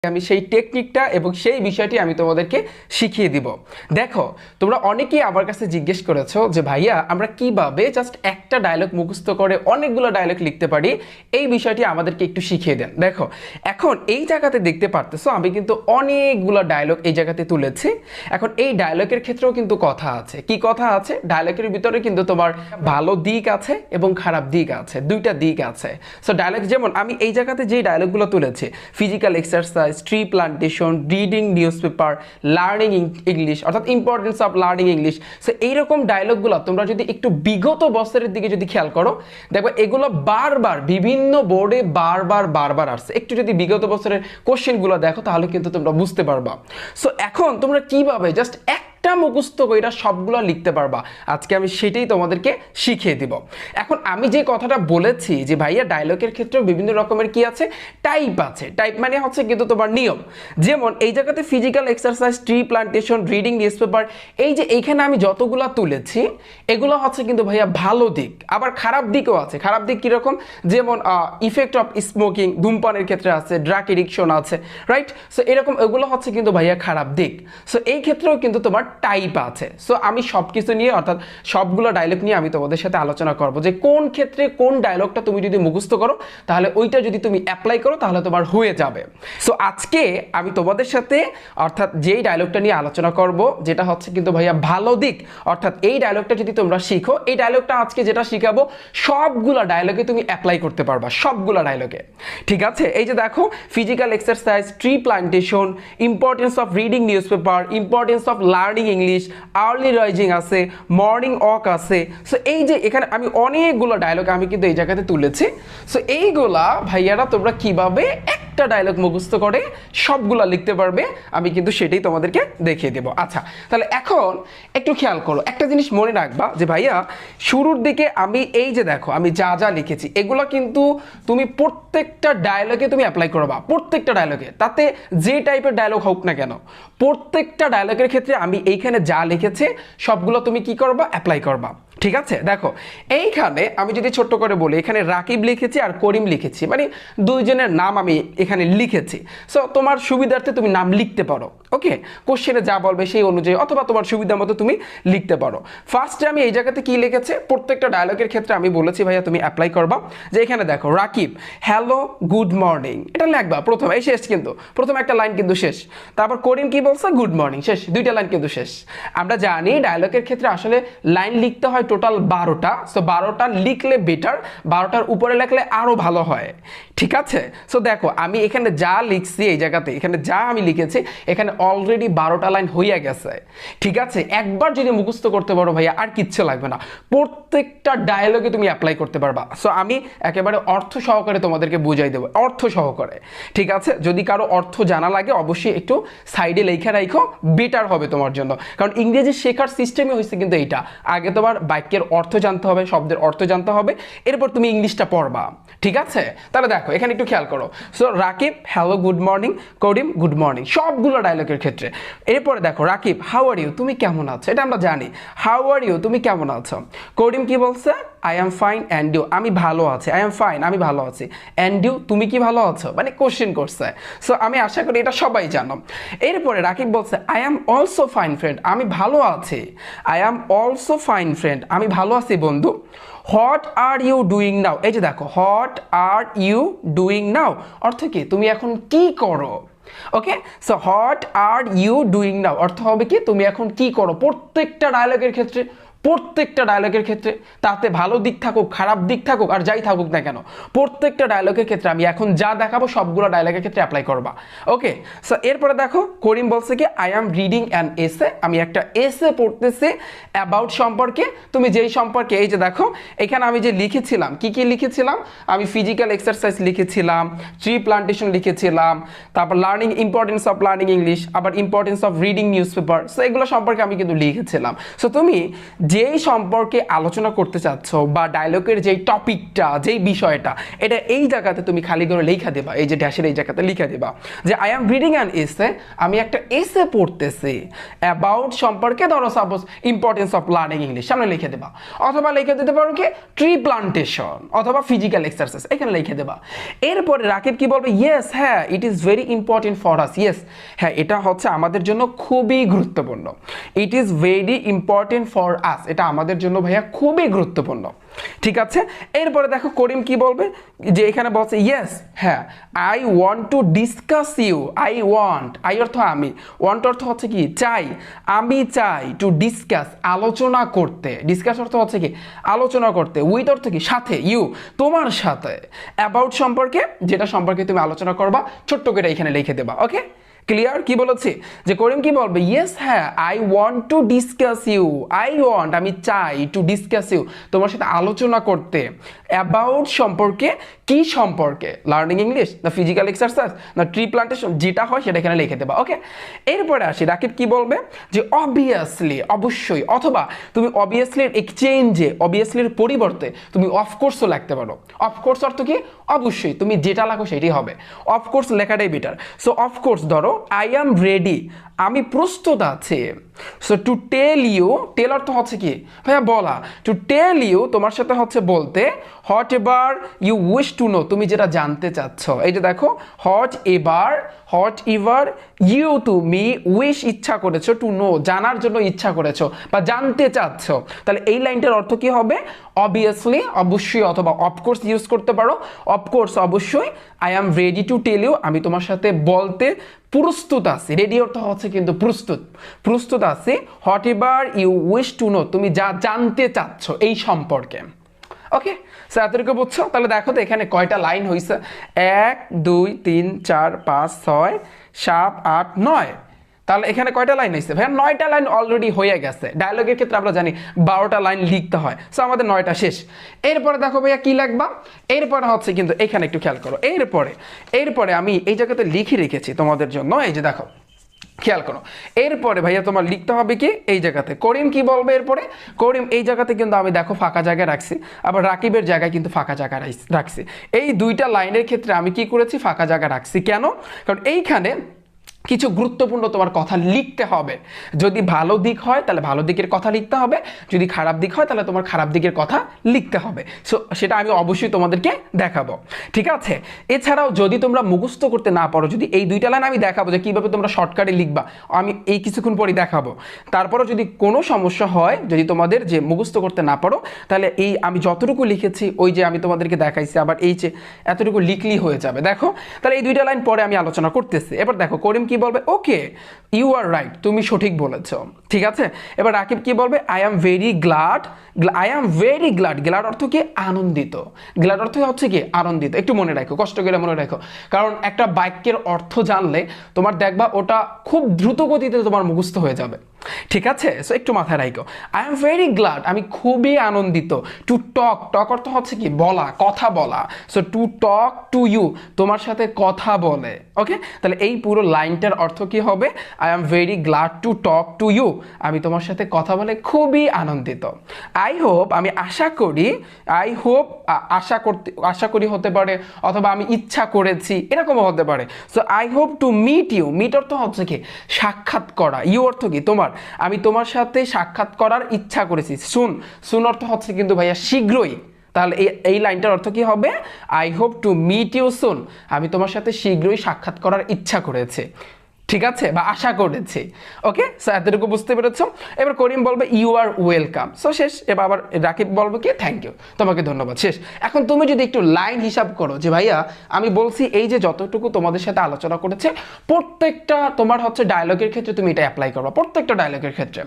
আমি সেই টেকনিকটা এবং সেই বিষয়টি আমি তোমাদেরকে শিখিয়ে দিব। দেখো, তোমরা অনেকেই আমার কাছে জিজ্ঞেস করেছো যে ভাইয়া আমরা কিভাবে জাস্ট একটা ডায়লগ মুখস্থ করে অনেকগুলো ডায়লগ লিখতে পারি, এই বিষয়টি আমাদেরকে একটু শিখিয়ে দেন। দেখো, এখন এই জায়গাতে দেখতে পারতেছো আমি কিন্তু অনেকগুলো ডায়লগ এই জায়গাতে তুলেছি। এখন এই ডায়লগের ক্ষেত্রেও কিন্তু কথা আছে। কি কথা আছে? ডায়লগের ভিতরে কিন্তু তোমার ভালো দিক আছে এবং খারাপ দিক আছে, দুইটা দিক আছে। সো ডায়লগ যেমন আমি এই জায়গাতে যে ডায়লগগুলো তুলেছি, physical exercise, tree plantation, reading newspaper, learning English, অর্থাৎ importance of learning English. So এইরকম ডায়লগগুলো তোমরা যদি একটু বিগত বছরের দিকে যদি খেয়াল করো, দেখো এগুলো বারবার বিভিন্ন বোর্ডে বারবার আসছে। একটু যদি বিগত বছরের কোশ্চেনগুলো দেখো তাহলে কিন্তু তোমরা বুঝতে পারবা। সো এখন তোমরা কিভাবে জাস্ট একটা মুখস্থ কইরা সবগুলো লিখতে পারবা, আজকে আমি সেটাই তোমাদেরকে শিখিয়ে দিব। এখন আমি যে কথাটা বলেছি যে ভাইয়া ডায়লগের ক্ষেত্রেও বিভিন্ন রকমের কি আছে, টাইপ আছে। টাইপ মানে হচ্ছে কিন্তু তোমার নিয়ম। যেমন এই জায়গাতে physical exercise, tree plantation, reading news paper, এই যে এইখানে আমি যতগুলো তুলেছি এগুলো হচ্ছে কিন্তু ভাইয়া ভালো দিক। আবার খারাপ দিকও আছে। খারাপ দিক কিরকম? যেমন ইফেক্ট অফ স্মোকিং, ধূমপানের ক্ষেত্রে আছে, ড্রাগ এডিকশন আছে, রাইট? সো এরকম এগুলো হচ্ছে কিন্তু ভাইয়া খারাপ দিক। সো এই ক্ষেত্রেও কিন্তু তোমার টাইপ আছে। সো আমি সব কিছু নিয়ে, অর্থাৎ সবগুলো ডায়লগ নিয়ে আমি তোমাদের সাথে আলোচনা করব যে কোন ক্ষেত্রে কোন ডায়লগটা তুমি যদি মুখস্থ করো তাহলে ওইটা যদি তুমি অ্যাপ্লাই করো তাহলে তোমার হয়ে যাবে। সো আজকে আমি তোমাদের সাথে অর্থাৎ যেই ডায়লগটা নিয়ে আলোচনা করব যেটা হচ্ছে কিন্তু ভাইয়া ভালো দিক, অর্থাৎ এই ডায়লগটা যদি তোমরা শিখো, এই ডায়লগটা আজকে যেটা শিখাবো সবগুলা ডায়লগে তুমি অ্যাপ্লাই করতে পারবা, সবগুলা ডায়লগে। ঠিক আছে? এই যে দেখো, physical exercise, tree plantation, importance of reading news paper, importance of learning English, early rising আছে, মর্নিং ওয়াক আছে। সো এই যে এখানে আমি অনেকগুলো ডায়লগ আমি কিন্তু এই জায়গাতে তুলেছি। সো এইগুলা ভাইয়ারা তোমরা কিভাবে একটা ডায়লগ মুখস্থ করে সবগুলা লিখতে পারবে আমি কিন্তু সেটাই তোমাদেরকে দেখিয়ে দেব। আচ্ছা, তাহলে এখন একটু খেয়াল করো, একটা জিনিস মনে রাখবা যে ভাইয়া শুরুর দিকে আমি এই যে দেখো আমি যা যা লিখেছি এগুলো কিন্তু তুমি প্রত্যেকটা ডায়লগে তুমি অ্যাপ্লাই করবা, প্রত্যেকটা ডায়লগে, তাতে যে টাইপের ডায়লগ হোক না কেন প্রত্যেকটা ডায়লগের ক্ষেত্রে আমি এইখানে যা লিখেছি সবগুলো তুমি কি করবা? অ্যাপ্লাই করবা। ঠিক আছে? দেখো এইখানে আমি যদি ছোট্ট করে বলি, এখানে রাকিব লিখেছি আর করিম লিখেছি, মানে দুইজনের নাম আমি এখানে লিখেছি। সো তোমার সুবিধার্থে তুমি নাম লিখতে পারো, ওকে? কোশ্চেনে যা বলবে সেই অনুযায়ী অথবা তোমার সুবিধা মতো তুমি লিখতে পারো। ফার্স্টে আমি এই জায়গাতে কি লিখেছি, প্রত্যেকটা ডায়লগের ক্ষেত্রে আমি বলেছি ভাইয়া তুমি অ্যাপ্লাই করবা। যে এখানে দেখো রাকিব হ্যালো গুড মর্নিং, এটা লিখবা প্রথমে, এই শেষ কিন্তু প্রথম একটা লাইন কিন্তু শেষ। তারপর করিম কি বলছে? গুড মর্নিং, শেষ, দুইটা লাইন কিন্তু শেষ। আমরা জানি ডায়লগের ক্ষেত্রে আসলে লাইন লিখতে হয় টোটাল 12টা। সো 12টা লিখলে বেটার, 12টার উপরে লিখলে আরো ভালো হয়। ঠিক আছে? সো দেখো আমি এখানে যা লিখছি এই জায়গাতে, এখানে যা আমি লিখেছি এখানে অলরেডি 12টা লাইন হইয়া গেছে। ঠিক আছে? একবার যদি মুখস্থ করতে পারো ভাইয়া আর কিচ্ছু লাগবে না, প্রত্যেকটা ডায়লগে তুমি অ্যাপ্লাই করতে পারবা। সো আমি একেবারে অর্থ সহকারে তোমাদেরকে বুঝাই দেবো, অর্থ সহকারে। ঠিক আছে? যদি কারো অর্থ জানা লাগে অবশ্যই একটু সাইডে লেখা রাখো, বেটার হবে তোমার জন্য। কারণ ইংরেজি শেখার সিস্টেমই হয়েছে কিন্তু এইটা, আগে তোমার বাক্যের অর্থ জানতে হবে, শব্দের অর্থ জানতে হবে, এরপর তুমি ইংলিশটা পড়বা। ঠিক আছে? তাহলে দেখো এখানে একটু খেয়াল করো। So Rakib hello good morning, Karim good morning, সবগুলো ডায়লগের ক্ষেত্রে। এরপরে দেখো রাকিব হাউ আর ইউ, তুমি কেমন আছো, এটা আমরা জানি, হাউ আর ইউ, তুমি কেমন আছো। করিম কি বলছে? I am fine and you, আমি ভালো আছি, আই এম ফাইন, আমি ভালো আছি। অ্যান্ড ইউ, তুমি কি ভালো আছো, মানে কোশ্চেন করছে। সো আমি আশা করি এটা সবাই জানো। এরপরে রাকিব বলছে I am also fine friend, আমি ভালো আছি, I am also fine friend, আমি ভালো আছি বন্ধু। What are you doing now, এই যে দেখো what are you doing now অর্থ কি? তুমি এখন কি করো। Okay? So what are you doing now অর্থ হবে কি? তুমি এখন কি করো। প্রত্যেকটা ডায়লগের ক্ষেত্রে, প্রত্যেকটা ডায়লগের ক্ষেত্রে, তাতে ভালো দিক থাকুক খারাপ দিক থাকুক আর যাই থাকুক না কেন, প্রত্যেকটা ডায়লগের ক্ষেত্রে আমি এখন যা দেখাবো সবগুলো ডায়লগের ক্ষেত্রে অ্যাপ্লাই করবা। ওকে? সো এরপরে দেখো করিম বলছে কি I am reading an essay, আমি একটা এসে পড়তেছি অ্যাবাউট সম্পর্কে, তুমি যেই সম্পর্কে, এই যে দেখো এখানে আমি যে লিখেছিলাম কি কি লিখেছিলাম, আমি ফিজিক্যাল এক্সারসাইজ লিখেছিলাম, ট্রি প্লান্টেশন লিখেছিলাম, তারপর learning importance of learning English, আবার importance of reading newspaper. So এগুলো সম্পর্কে আমি কিন্তু লিখেছিলাম। সো তুমি যেই সম্পর্কে আলোচনা করতে চাচ্ছ বা ডায়লগের যেই টপিকটা যেই বিষয়টা এটা এই জায়গাতে তুমি খালি করে লেখা দেবা, এই যে ড্যাশের এই জায়গাতে লিখে দেবা যে I am reading an essay, আমি একটা এসে পড়তেছি অ্যাবাউট সম্পর্কে, ধরো suppose importance of learning English, সামনে লিখে দেবা। অথবা লিখে দিতে পারো কি ট্রি প্লান্টেশন অথবা ফিজিক্যাল এক্সারসাইজ, এখানে লিখে দেবা। এরপরে রাকিব কি বলবে, ইয়েস হ্যাঁ it is very important for us, yes হ্যাঁ এটা হচ্ছে আমাদের জন্য খুবই গুরুত্বপূর্ণ, it is very important for us, এটা আমাদের জন্য ভাইয়া খুবই গুরুত্বপূর্ণ। ঠিক আছে, এরপরে দেখো করিম কি বলবে, যে এখানে বলছে ইয়েস হ্যাঁ I want to discuss you, I want, I অর্থ আমি, ওয়ান্ট অর্থ হচ্ছে কি চাই, আমি চাই, টু ডিসকাস আলোচনা করতে, ডিসকাস অর্থ হচ্ছে কি আলোচনা করতে, উইথ অর্থ কি সাথে, ইউ তোমার সাথে, অ্যাবাউট সম্পর্কে যেটা সম্পর্কে তুমি আলোচনা করবা, ছোট্ট করে এখানে লিখে দেবা। Okay clear? কি বলেছি যে করিম কি বলবে, ইয়েস হ্যাঁ I want to discuss you, I want আমি চাই, টু ডিসকাস ইউ তোমার সাথে আলোচনা করতে, অ্যাবাউট সম্পর্কে, কি সম্পর্কে, লার্নিং ইংলিশ না ফিজিক্যাল এক্সারসাইজ না ট্রি প্লান্টেশন, যেটা হয় সেটা এখানে লিখে দেবা। ওকে এরপরে আসি রাকিব কি বলবে, যে অবভিয়াসলি অবশ্যই, অথবা তুমি অবভিয়াসলির এক্সচেঞ্জে, অবভিয়াসলির পরিবর্তে তুমি অফকোর্সও লিখতে পারো। অফকোর্স অর্থ কি অবশ্যই, তুমি যেটা লাগো সেটাই হবে, অফকোর্স লেখাটাই বেটার। সো অফকোর্স ধরো আই অ্যাম রেডি, আমি প্রস্তুত আছি। সো টু টেল ইউ, টেল অর্থ হচ্ছে কি ভাইয়া বলা, টু টেল ইউ তোমার সাথে হচ্ছে বলতে, whatever you wish to know তুমি যেটা জানতে চাচ্ছ, এই যে দেখো হোয়াট এভার ইউ তুমি উইশ ইচ্ছা করেছো, টু নো জানার জন্য ইচ্ছা করেছো বা জানতে চাচ্ছ, তাহলে এই লাইনটার অর্থ কি হবে, অবভিয়াসলি অবশ্যই, অথবা অফকোর্স ইউজ করতে পারো, অফকোর্স অবশ্যই, I am ready to tell you আমি তোমার সাথে বলতে প্রস্তুত আছি, রেডি অর্থ হচ্ছে কিন্তু প্রস্তুত আছি, whatever you wish to know তুমি যা জানতে চাচ্ছ এই সম্পর্কে। ওকে স্যার এতটুকু বুঝছো? তাহলে দেখো তো এখানে কয়টা লাইন হয়েছে, 1 2 3 4 5 6 7 8 9, তাহলে এখানে কয়টা লাইন হয়েছে ভাইয়া, 9টা লাইন অলরেডি হয়ে গেছে। ডায়লগের ক্ষেত্রে আমরা জানি 12টা লাইন লিখতে হয়, সো আমাদের 9টা শেষ। এরপরে দেখো ভাইয়া কি লিখবা, এরপরে হচ্ছে কিন্তু এখানে একটু খেয়াল করো, এরপরে আমি এই জায়গাতে লিখে রেখেছি তোমাদের জন্য, এই যে দেখো খেয়াল করো, এরপরে ভাইয়া তোমার লিখতে হবে কি এই জায়গাতে, করিম কি বলবে এরপরে, করিম এই জায়গাতে কিন্তু আমি দেখো ফাঁকা জায়গায় রাখছি, আবার রাকিবের জায়গায় কিন্তু ফাঁকা জায়গা রাখছি। এই দুইটা লাইনের ক্ষেত্রে আমি কি করেছি, ফাঁকা জায়গা রাখছি কেন, কারণ এইখানে কিছু গুরুত্বপূর্ণ তোমার কথা লিখতে হবে, যদি ভালো দিক হয় তাহলে ভালো দিকের কথা লিখতে হবে, যদি খারাপ দিক হয় তাহলে তোমার খারাপ দিকের কথা লিখতে হবে। সো সেটা আমি অবশ্যই তোমাদেরকে দেখাবো, ঠিক আছে? এছাড়াও যদি তোমরা মুখস্থ করতে না পারো, যদি এই দুইটা লাইন আমি দেখাবো যে কীভাবে তোমরা শর্টকাটে লিখবা, আমি এই কিছুক্ষণ পরেই দেখাবো। তারপরও যদি কোনো সমস্যা হয়, যদি তোমাদের যে মুখস্থ করতে না পারো, তাহলে এই আমি যতটুকু লিখেছি ওই যে আমি তোমাদেরকে দেখাইছি, আবার এই যে এতটুকু লিখলেই হয়ে যাবে। দেখো তাহলে এই দুইটা লাইন পরে আমি আলোচনা করতেছি। এবার দেখো করিম কি বলবে, ওকে ইউ আর রাইট তুমি সঠিক বলেছো, ঠিক আছে। এবার রাকিব কি বলবে, I am very glad, glad অর্থ কি আনন্দিত, গ্লাড অর্থ হচ্ছে কি আনন্দিত, একটু মনে রাখো, কষ্ট করে মনে রাখো, কারণ একটা বাক্যের অর্থ জানলে তোমার দেখবা ওটা খুব দ্রুত গতিতে তোমার মুখস্থ হয়ে যাবে, ঠিক আছে? সো একটু মাথায় রাখো, আই এম ভেরি গ্লাড আমি খুবই আনন্দিত, টু টক অর্থ হচ্ছে কি বলা, কথা বলা, so to talk to you তোমার সাথে কথা বলে। ওকে তাহলে এই পুরো লাইনটার অর্থ কি হবে, I am very glad to talk to you আমি তোমার সাথে কথা বলে খুবই আনন্দিত। আই হোপ আমি আশা করি, আশা করি হতে পারে, অথবা আমি ইচ্ছা করেছি এরকমও হতে পারে। So I hope to meet you, meet অর্থ হচ্ছে কি সাক্ষাৎ করা, ইউ অর্থ কি তোমার, আমি তোমার সাথে সাক্ষাৎ করার ইচ্ছা করেছি। সুন অর্থ হচ্ছে কিন্তু ভাইয়া শীঘ্রই, তাহলে এই লাইনটার অর্থ কি হবে, I hope to meet you soon আমি তোমার সাথে শীঘ্রই সাক্ষাৎ করার ইচ্ছা করেছে, ঠিক আছে, বা আশা করেছি। ওকে সো এতটুকু বুঝতে পেরেছো। এবার করিম বলবে ইউ আর ওয়েলকাম, সো শেষ। এবার আবার রাকিব বলবে কি থ্যাংক ইউ, তোমাকে ধন্যবাদ, শেষ। এখন তুমি যদি একটু লাইন হিসাব করো যে ভাইয়া আমি বলছি এই যে যতটুকু তোমাদের সাথে আলোচনা করেছে প্রত্যেকটা তোমার হচ্ছে ডায়লগের ক্ষেত্রে তুমি এটা অ্যাপ্লাই করো, প্রত্যেকটা ডায়লগের ক্ষেত্রে,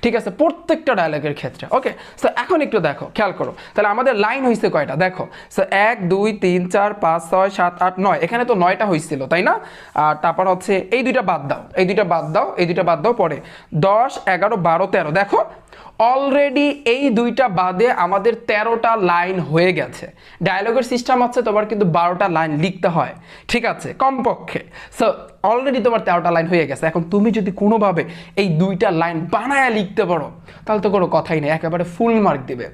ঠিক আছে, প্রত্যেকটা ডায়লগের ক্ষেত্রে। ওকে সো এখন একটু দেখো খেয়াল করো, তাহলে আমাদের লাইন হয়েছে কয়টা দেখো, সো 1 2 3 4 5 6 7 8 9, এখানে তো 9টা হয়েছিল তাই না, আর তারপর হচ্ছে এই দুইটা বাদ দাও, এই দুইটা বাদ দাও, পরে 10 11 12 13, দেখো অলরেডি এই দুইটা বাদে আমাদের 13টা লাইন হয়ে গেছে। ডায়লগের সিস্টেম আছে তোমার কিন্তু 12টা লাইন লিখতে হয়, ঠিক আছে, কমপক্ষে। সো অলরেডি তোমার 13টা লাইন হয়ে গেছে। এখন তুমি যদি কোনোভাবে এই দুইটা লাইন বানায়া লিখতে পারো তাহলে তো কোনো কথাই নেই, একেবারে ফুল মার্ক দিবে।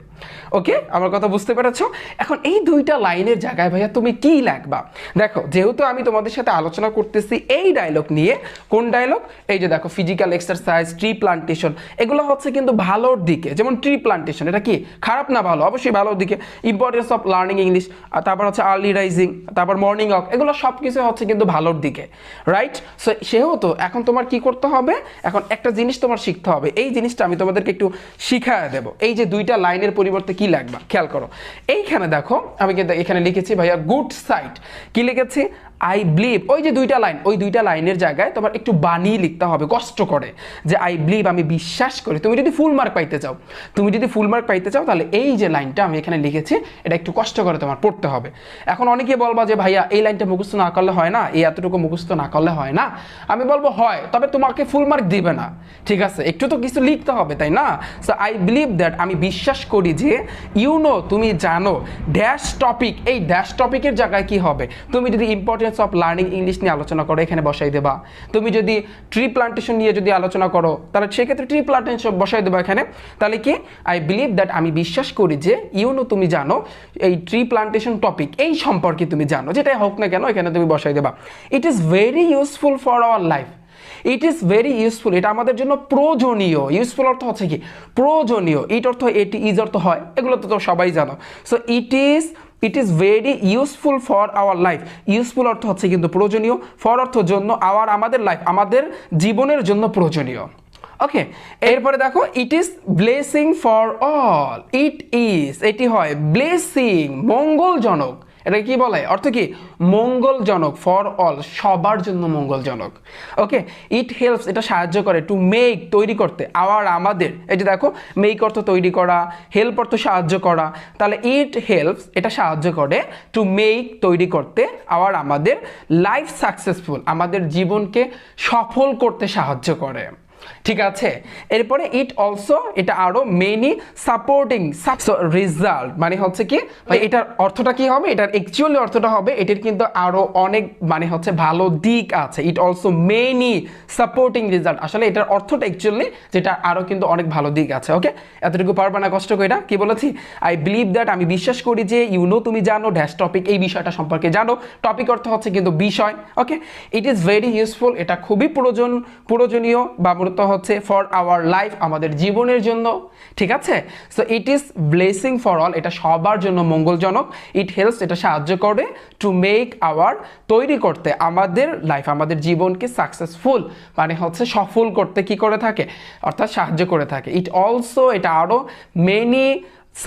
ওকে, আমার কথা বুঝতে পেরেছো? এখন এই দুইটা লাইনের জায়গায় ভাইয়া তুমি কি লিখবা? দেখো, যেহেতু আমি তোমাদের সাথে আলোচনা করতেছি এই ডায়লগ নিয়ে, কোন ডায়লগ? এই যে দেখো, ফিজিক্যাল এক্সারসাইজ, ট্রি প্লান্টেশন, এগুলো হচ্ছে কিন্তু ভালোর দিকে। যেমন ট্রি প্লান্টেশন, এটা কি খারাপ না ভালো? অবশ্যই ভালোর দিকে। ইম্পর্টেন্স অফ লার্নিং ইংলিশ, তারপর হচ্ছে আর্লি রাইজিং, তারপর মর্নিং ওয়াক, এগুলো সব কিছু হচ্ছে কিন্তু ভালোর দিকে, রাইট? সো সেহেতু এখন তোমার কি করতে হবে? এখন একটা জিনিস তোমার শিখতে হবে। এই জিনিসটা আমি তোমাদেরকে একটু শিখায় দেবো। এই যে দুইটা লাইনের পরিবর্তে কি লাগবে খেয়াল করো। এইখানে দেখো, আমি কিন্তু এখানে লিখেছি ভাইয়া গুড সাইট। কি লিখেছি? I believe. ওই যে দুইটা লাইন, ওই দুইটা লাইনের জায়গায় তোমার একটু বানিয়ে লিখতে হবে কষ্ট করে, যে আই বিলিভ, আমি বিশ্বাস করি। তুমি যদি ফুল মার্ক পাইতে চাও, তাহলে এই যে লাইনটা আমি এখানে লিখেছি, এটা একটু কষ্ট করে তোমার পড়তে হবে। এখন অনেকে বলবা যে ভাইয়া এই লাইনটা মুখস্থ না করলে হয় না, এই এতটুকু মুখস্থ না করলে হয় না। আমি বলবো হয়, তবে তোমাকে ফুল মার্ক দিবে না, ঠিক আছে? একটু তো কিছু লিখতে হবে, তাই না? সো আই বিলিভ দ্যাট, আমি বিশ্বাস করি যে, তুমি জানো ড্যাশ টপিক, এই ড্যাশ টপিকের জায়গায় কি হবে? তুমি যদি ইম্পর্টেন্স অফ লার্নিং ইংলিশ নিয়ে আলোচনা করো, এখানে বসাই দেবা। তুমি যদি ট্রি প্লান্টেশন নিয়ে যদি আলোচনা করো, তাহলে সেক্ষেত্রে ট্রি প্লান্টেশন বসাই দেবা এখানে। তাহলে কি? আই বিলিভ দ্যাট, আমি বিশ্বাস করি যে, তুমি জানো এই ট্রি প্লান্টেশন টপিক, এই সম্পর্কে তুমি জানো, যেটাই হোক না কেন এখানে তুমি বসাই দেবা। It is very useful for our life. It is very useful, এটা আমাদের জন্য প্রয়োজনীয়। ইউজফুল অর্থ হচ্ছে কি? প্রয়োজনীয়। ইট অর্থ এটি, ইজ অর্থ হয়, এগুলো তো সবাই জানো। So it is very useful for our life. Useful অর্থ হচ্ছে কিন্তু প্রয়োজনীয়, ফর অর্থ জন্য, আওয়ার আমাদের লাইফ, আমাদের জীবনের জন্য প্রয়োজনীয়। ওকে, এরপরে দেখো, it is blessing for all. এটি হয় ব্লেসিং, মঙ্গলজনক। এটা কি বলে? অর্থ কি? মঙ্গলজনক, ফর অল, সবার জন্য মঙ্গলজনক। ওকে, ইট হেল্পস, এটা সাহায্য করে, টু মেক, তৈরি করতে, আওয়ার আমাদের। এই যে দেখো, মেক অর্থ তৈরি করা, হেল্প অর্থ সাহায্য করা। তাহলে ইট হেল্পস, এটা সাহায্য করে, টু মেক, তৈরি করতে, আওয়ার আমাদের, লাইফ সাকসেসফুল, আমাদের জীবনকে সফল করতে সাহায্য করে। ঠিক আছে, এরপরে ইট অলসো, এটা আরো মেনি সাপোর্টিং রেজাল্ট, মানে হচ্ছে কি এটার অর্থটা কি হবে? এটার অ্যাকচুয়ালি অর্থটা হবে, এটার কিন্তু আরো অনেক মানে হচ্ছে ভালো দিক আছে। It also many supporting result, আসলে এটার অর্থটা অ্যাকচুয়ালি যেটা আরো কিন্তু অনেক ভালো দিক আছে। ওকে, এতটুকু পারবা না কষ্ট করে? কি বলেছি? আই বিলিভ দ্যাট, আমি বিশ্বাস করি যে, তুমি জানো ড্যাশ টপিক, এই বিষয়টা সম্পর্কে জানো। টপিক অর্থ হচ্ছে কিন্তু বিষয়। ওকে, ইট ইজ ভেরি ইউজফুল, এটা খুবই প্রয়োজনীয় বা হচ্ছে ফর আওয়ার লাইফ, আমাদের জীবনের জন্য। ঠিক আছে, so it is blessing for all, এটা সবার জন্য মঙ্গলজনক। ইট হেল্পস, এটা সাহায্য করে, টু মেক আওয়ার, তৈরি করতে, আমাদের লাইফ, আমাদের জীবনকে সাকসেসফুল, মানে হচ্ছে সফল করতে কি করে থাকে? অর্থাৎ সাহায্য করে থাকে। ইট অলসো, এটা আরো মেনি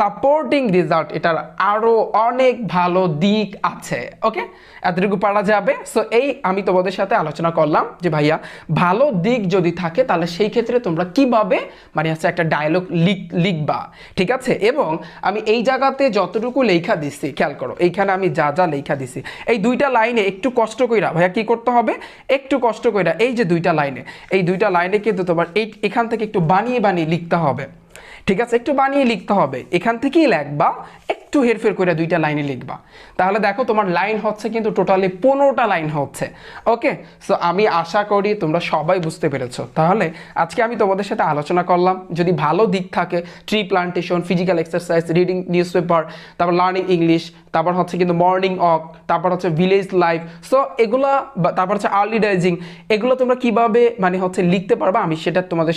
সাপোর্টিং রেজাল্ট, এটার আরো অনেক ভালো দিক আছে। ওকে, এতটুকু পারা যাবে। সো এই আমি তোমাদের সাথে আলোচনা করলাম যে ভাইয়া ভালো দিক যদি থাকে তাহলে সেই ক্ষেত্রে তোমরা কিভাবে মানে হচ্ছে একটা ডায়লগ লিখবা, ঠিক আছে? এবং আমি এই জায়গাতে যতটুকু লেখা দিচ্ছি খেয়াল করো, এইখানে আমি যা যা লেখা দিছি, এই দুইটা লাইনে একটু কষ্ট কইরা ভাইয়া কি করতে হবে? একটু কষ্ট কইরা এই যে দুইটা লাইনে, এই দুইটা লাইনে কিন্তু তোমার এখান থেকে একটু বানিয়ে বানিয়ে লিখতে হবে। ঠিক আছে, একটু বানিয়ে লিখতে হবে, এখান থেকেই লিখবা, একটু হেরফের করে দুইটা লাইনে লিখবা। তাহলে দেখো তোমার লাইন হচ্ছে কিন্তু টোটালি 15টা লাইন হচ্ছে। ওকে, সো আমি আশা করি তোমরা সবাই বুঝতে পেরেছো। তাহলে আজকে আমি তোমাদের সাথে আলোচনা করলাম, যদি ভালো দিক থাকে, tree plantation, physical exercise, reading news paper, তারপর লার্নিং ইংলিশ, তারপর হচ্ছে কিন্তু মর্নিং ওয়াক, তারপর হচ্ছে ভিলেজ লাইফ, সো এগুলা, তারপর হচ্ছে আর্লি রাইজিং, এগুলো তোমরা কিভাবে মানে হচ্ছে লিখতে পারবা আমি সেটা তোমাদের সাথে